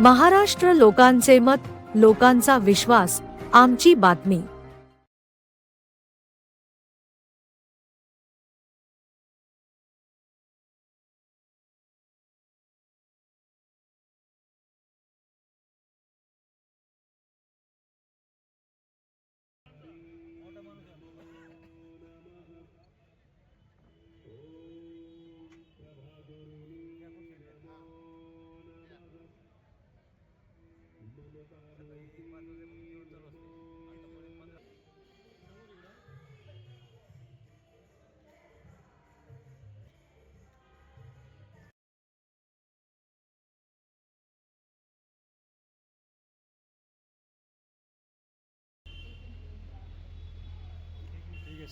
महाराष्ट्र लोकांचे मत, लोकांचा विश्वास, आमची बातमी।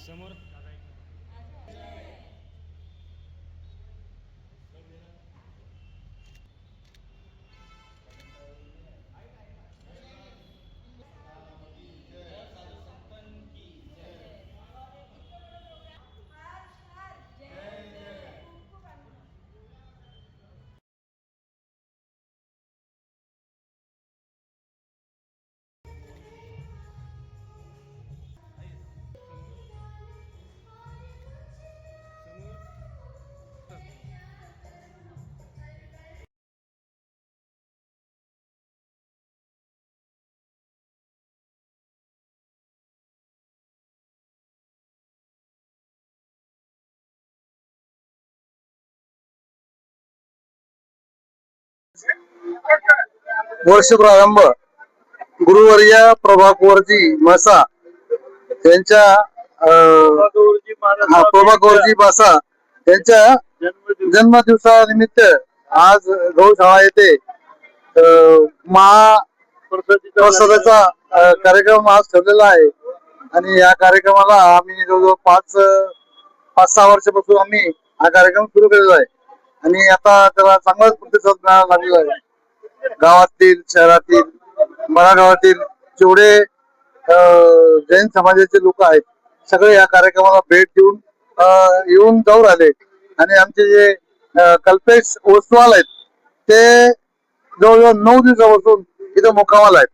समोर वर्ष प्रारंभ गुरुवर्य प्रभाकरजी मासा त्यांच्या प्रभाकरजी मासा त्यांच्या जन्मदिवसानिमित्त आज गौशाळा येथे महाप्रसादाचा कार्यक्रम आज ठेवलेला आहे। आणि या कार्यक्रमाला आम्ही जवळजवळ 5-6 वर्षापासून आम्ही हा कार्यक्रम सुरू केलेला आहे आणि आता त्याला चांगलाच प्रतिसाद मिळायला लागलेला आहे। गावातील, शहरातील, मराठवाड्यातील जेवढे जैन समाजाचे लोक आहेत सगळे या कार्यक्रमाला भेट देऊन येऊन जाऊ राहिले। आणि आमचे जे कल्पेश ओसवाल आहेत ते जवळजवळ 9 दिवसापासून इथं मुक्कामाला आहेत।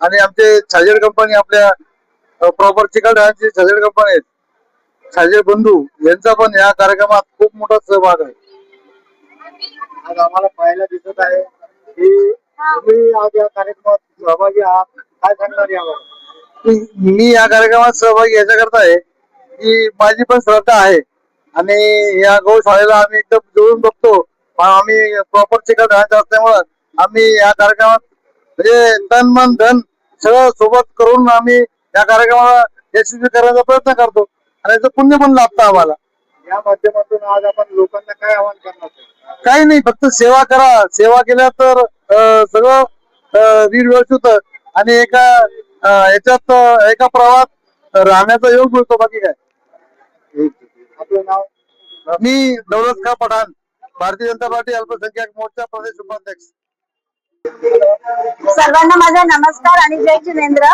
आणि आमचे छाजेड कंपनी, आपल्या प्रॉपर चिकलठाण्याची छाजेड कंपनी आहेत, छाजेड बंधू यांचा पण या कार्यक्रमात खूप मोठा सहभाग आहे। आज आम्हाला पाहायला दिसत आहे की तुम्ही आज या कार्यक्रमात सहभागी आहात, काय सांगणार यावर? मी या कार्यक्रमात सहभागी याच्याकरता आहे की माझी पण श्रद्धा आहे आणि या गौशाळेला आम्ही एकदम जोडून बघतो। आम्ही प्रॉपर चिकलठाण्याचे असल्यामुळं आम्ही या कार्यक्रमात म्हणजे तन मन धन सगळं सोबत करून आम्ही या कार्यक्रमाला यशस्वी करण्याचा प्रयत्न करतो आणि याचं पुण्य पण लाभतं आम्हाला। या माध्यमातून आज आपण लोकांना काय आवाहन करणार? काही नाही, फक्त सेवा करा। सेवा केल्या तर सगळं नीट व्यवस्थित होतं आणि याच्यात एका प्रवाहात राहण्याचा योग मिळतो, बाकी काय। आपलं नाव? मी दौलत खान पठाण, भारतीय जनता पार्टी अल्पसंख्याक मोर्चा प्रदेश उपाध्यक्ष। सर्वांना माझा नमस्कार आणि जय जिनेंद्र।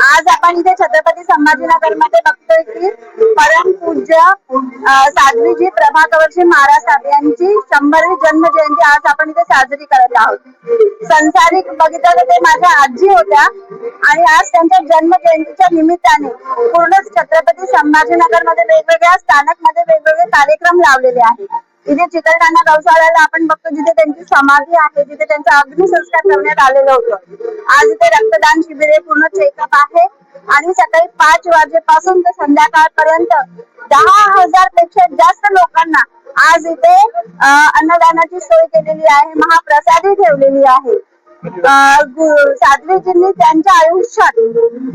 आज आपण इथे छत्रपती संभाजीनगर मध्ये बघतोय की परमपूज्य साध्वीजी प्रभाकरजी महाराज यांची 100वी जन्म जयंती आज आपण इथे साजरी करत आहोत। संसारिक बघितलं ते माझ्या आजी होत्या आणि आज त्यांच्या जन्म जयंतीच्या निमित्ताने पूर्ण छत्रपती संभाजीनगर मध्ये वेगवेगळ्या स्थानक मध्ये वेगवेगळे कार्यक्रम लावलेले आहेत। इथे चिकलठाणा गौशाळेला आपण बघतो जिथे त्यांची समाधी आहे, जिथे त्यांचा अग्निसंस्कार करण्यात आलेलं होतं। आज इथे रक्तदान शिबिरे, पूर्ण चेकअप आहे आणि सकाळी 5 वाजेपासून ते संध्याकाळपर्यंत 10,000 पेक्षा जास्त लोकांना आज इथे अन्नदानाची सोय केलेली आहे, महाप्रसादी ठेवलेली आहे। साध्वीजींनी त्यांच्या आयुष्यात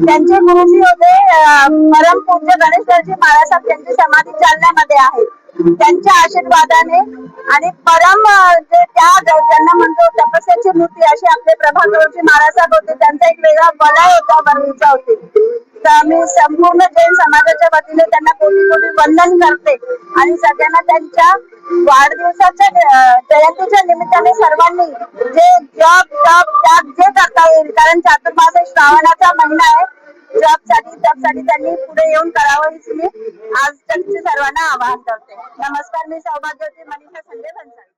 त्यांचे गुरुजी होते परमपूज्य गणेशजी महाराज, त्यांची समाधी जालन्यामध्ये आहे। त्यांच्या आशीर्वादाने आणि परम जे ज्यांना म्हणतो तपस्याची मूर्ती अशी आपले प्रभाकरजी महाराज होते, त्यांचा एक वेगळा वलय होता, वरवीचा होते। तर मी संपूर्ण जैन समाजाच्या वतीने त्यांना कोटी कोटी वंदन करते आणि सगळ्यांना त्यांच्या वाढदिवसाच्या जयंतीच्या निमित्ताने सर्वांनी जे जप तप त्याग जे करता येईल, कारण चातुर्मास श्रावणाचा महिना आहे, जपसाठी तपसाठी त्यांनी पुढे येऊन करावं हीच मी आज त्यांची सर्वांना आवाहन करते। नमस्कार, मी सौभाग्यवती मनीषा संजय भन्साळी।